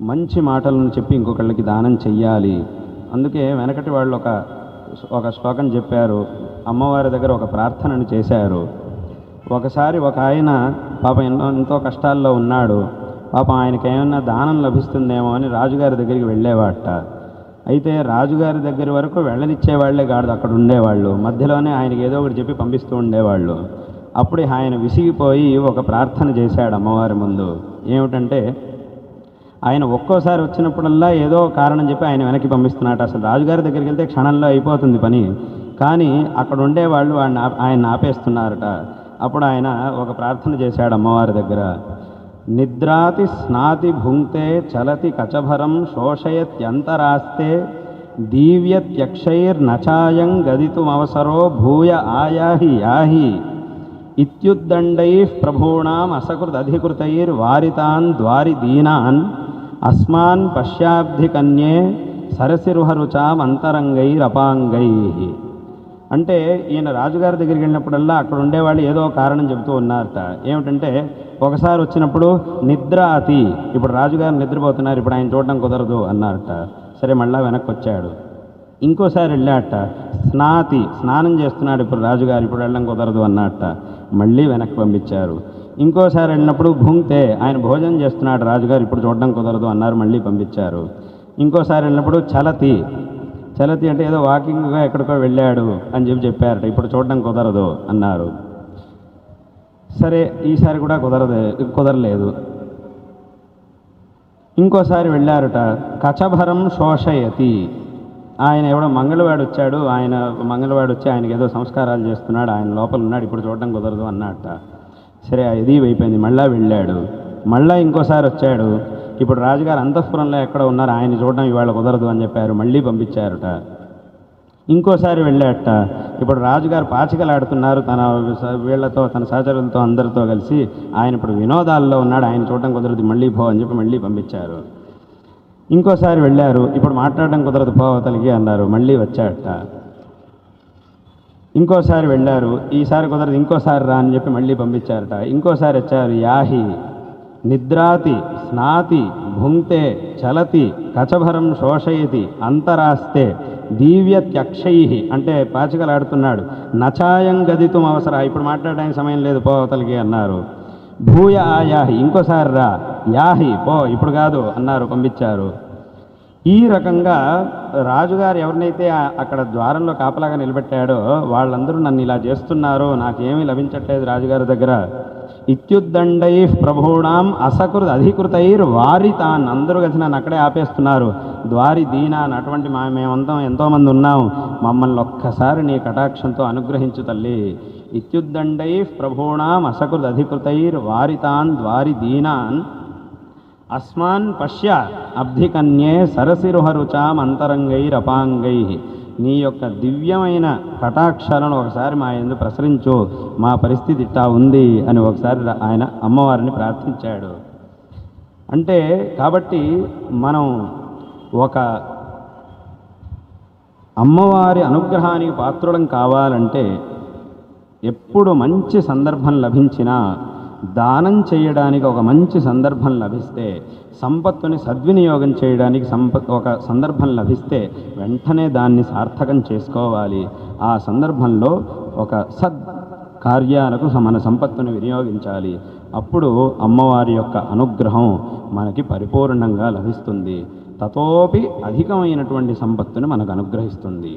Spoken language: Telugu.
మంచి మాటలను చెప్పి ఇంకొకళ్ళకి దానం చెయ్యాలి. అందుకే వెనకటి వాళ్ళు ఒక శ్లోకం చెప్పారు. అమ్మవారి దగ్గర ఒక ప్రార్థనను చేశారు. ఒకసారి ఒక ఆయన పాపం ఎంతో కష్టాల్లో ఉన్నాడు. పాపం ఆయనకి ఏమన్నా దానం లభిస్తుందేమో అని రాజుగారి దగ్గరికి వెళ్ళేవాట. అయితే రాజుగారి దగ్గర వరకు వెళ్ళనిచ్చేవాళ్లే కాదు, అక్కడ ఉండేవాళ్ళు. మధ్యలోనే ఆయనకి ఏదో ఒకటి చెప్పి పంపిస్తూ ఉండేవాళ్ళు. అప్పుడు ఆయన విసిగిపోయి ఒక ప్రార్థన చేశాడు అమ్మవారి ముందు. ఏమిటంటే, ఆయన ఒక్కోసారి వచ్చినప్పుడల్లా ఏదో కారణం చెప్పి ఆయన వెనక్కి పంపిస్తున్నాడు. అసలు రాజుగారి దగ్గరికి వెళ్తే క్షణంలో అయిపోతుంది పని, కానీ అక్కడ ఉండేవాళ్ళు ఆయన ఆపేస్తున్నారట. అప్పుడు ఆయన ఒక ప్రార్థన చేశాడు అమ్మవారి దగ్గర. నిద్రాతి స్నాతి భుంక్తే చలతి కచభరం శోషయత్యంతరాస్తే దీవ్యత్యక్షైర్నచాయం గదితుమవసరో భూయ ఆయాహి యాహి ఇత్యుద్దండైః ప్రభూణాం అసకృదధికృతైర్వారితాన్ ద్వారి దీనాన్ అస్మాన్ పశ్యాబ్ధి కన్యే సరసిరుహరుచాం అంతరంగైరపాంగైః. అంటే ఈయన రాజుగారి దగ్గరికి వెళ్ళినప్పుడల్లా అక్కడ ఉండేవాళ్ళు ఏదో కారణం చెబుతూ ఉన్నారట. ఏమిటంటే, ఒకసారి వచ్చినప్పుడు నిద్ర అతి, ఇప్పుడు రాజుగారు నిద్రపోతున్నారు, ఇప్పుడు ఆయన చూడడం కుదరదు అన్నారట. సరే, మళ్ళా వెనక్కి వచ్చాడు. ఇంకోసారి వెళ్ళాట. స్నానం చేస్తున్నాడు ఇప్పుడు రాజుగారు, ఇప్పుడు వెళ్ళడం కుదరదు అన్నట్ట. మళ్ళీ వెనక్కి పంపించారు. ఇంకోసారి వెళ్ళినప్పుడు భుంక్తే, ఆయన భోజనం చేస్తున్నాడు రాజుగారు, ఇప్పుడు చూడడం కుదరదు అన్నారు, మళ్ళీ పంపించారు. ఇంకోసారి వెళ్ళినప్పుడు చలతి అంటే ఏదో వాకింగ్గా ఎక్కడికో వెళ్ళాడు అని చెప్పారట, ఇప్పుడు చూడడం కుదరదు అన్నారు. సరే, ఈసారి కూడా కుదరలేదు. ఇంకోసారి వెళ్ళారట. కచభరం శోషయతి, ఆయన ఎవడో మంగళవాడు వచ్చాడు, ఆయనకి ఏదో సంస్కారాలు చేస్తున్నాడు, ఆయన లోపల ఉన్నాడు, ఇప్పుడు చూడడం కుదరదు అన్నట్ట. సరే, ఇది అయిపోయింది. మళ్ళా వెళ్ళాడు. మళ్ళా ఇంకోసారి వచ్చాడు. ఇప్పుడు రాజుగారు అంతఃపురంలో ఎక్కడ ఉన్నారు, ఆయన చూడడం ఇవాళ కుదరదు అని చెప్పారు, మళ్ళీ పంపించారట. ఇంకోసారి వెళ్ళాట. ఇప్పుడు రాజుగారు పాచికలాడుతున్నారు వీళ్లతో, తన సహచరులతో అందరితో కలిసి, ఆయన ఇప్పుడు వినోదాల్లో ఉన్నాడు, ఆయన చూడడం కుదరదు, మళ్ళీ పో అని చెప్పి మళ్ళీ పంపించారు. ఇంకోసారి వెళ్ళారు. ఇప్పుడు మాట్లాడడం కుదరదు, పోవతలిగి అన్నారు, మళ్ళీ వచ్చాట. ఇంకోసారి వెళ్ళారు. ఈసారి కుదరదు, ఇంకోసారి రా అని చెప్పి మళ్ళీ పంపించారట. ఇంకోసారి వచ్చారు. యాహి నిద్రాతి స్నాతి భుంక్తే చలతి కచభరం శోషయతి అంతరాస్తే దీవ్యత్యక్షై, అంటే పాచికలాడుతున్నాడు, నచాయం గదితుం అవసర, ఇప్పుడు మాట్లాడడానికి సమయం లేదు, పోవతలిగి అన్నారు. భూయ ఆయాహి, ఇంకోసారి రా, యాహి పో, ఇప్పుడు కాదు అన్నారు, పంపించారు. ఈ రకంగా రాజుగారు ఎవరినైతే అక్కడ ద్వారంలో కాపలాగా నిలబెట్టాడో వాళ్ళందరూ నన్ను ఇలా చేస్తున్నారు, నాకేమీ లభించట్లేదు రాజుగారి దగ్గర. ఇత్యుద్దండైః ప్రభూణాం అసకృత్ అధికృతైర్ వారితాన్, అందరూ కలిసి నన్ను అక్కడే ఆపేస్తున్నారు. ద్వారి దీనాన్, అటువంటి మేమంతా ఎంతోమంది ఉన్నాం, మమ్మల్ని ఒక్కసారి నీ కటాక్షంతో అనుగ్రహించు తల్లి. ఇత్యుద్దండైః ప్రభూణాం అసకృత్ అధికృతైర్ వారితాన్ ద్వారి దీనాన్ అస్మాన్ పశ్య అబ్ధికన్యే సరసిరుహరుచాం అంతరంగైరపాంగైః. నీ యొక్క దివ్యమైన కటాక్షాలను ఒకసారి మా యందు ప్రసరించు, మా పరిస్థితి ఇట్టా ఉంది అని ఒకసారి ఆయన అమ్మవారిని ప్రార్థించాడు. అంటే కాబట్టి మనం ఒక అమ్మవారి అనుగ్రహానికి పాత్రులం కావాలంటే, ఎప్పుడు మంచి సందర్భం లభించినా, దానం చేయడానికి ఒక మంచి సందర్భం లభిస్తే, సంపత్తుని సద్వినియోగం చేయడానికి ఒక సందర్భం లభిస్తే వెంటనే దాన్ని సార్థకం చేసుకోవాలి. ఆ సందర్భంలో ఒక కార్యాలకు మన సంపత్తుని వినియోగించాలి. అప్పుడు అమ్మవారి యొక్క అనుగ్రహం మనకి పరిపూర్ణంగా లభిస్తుంది. తతోపి అధికమైనటువంటి సంపత్తుని మనకు అనుగ్రహిస్తుంది.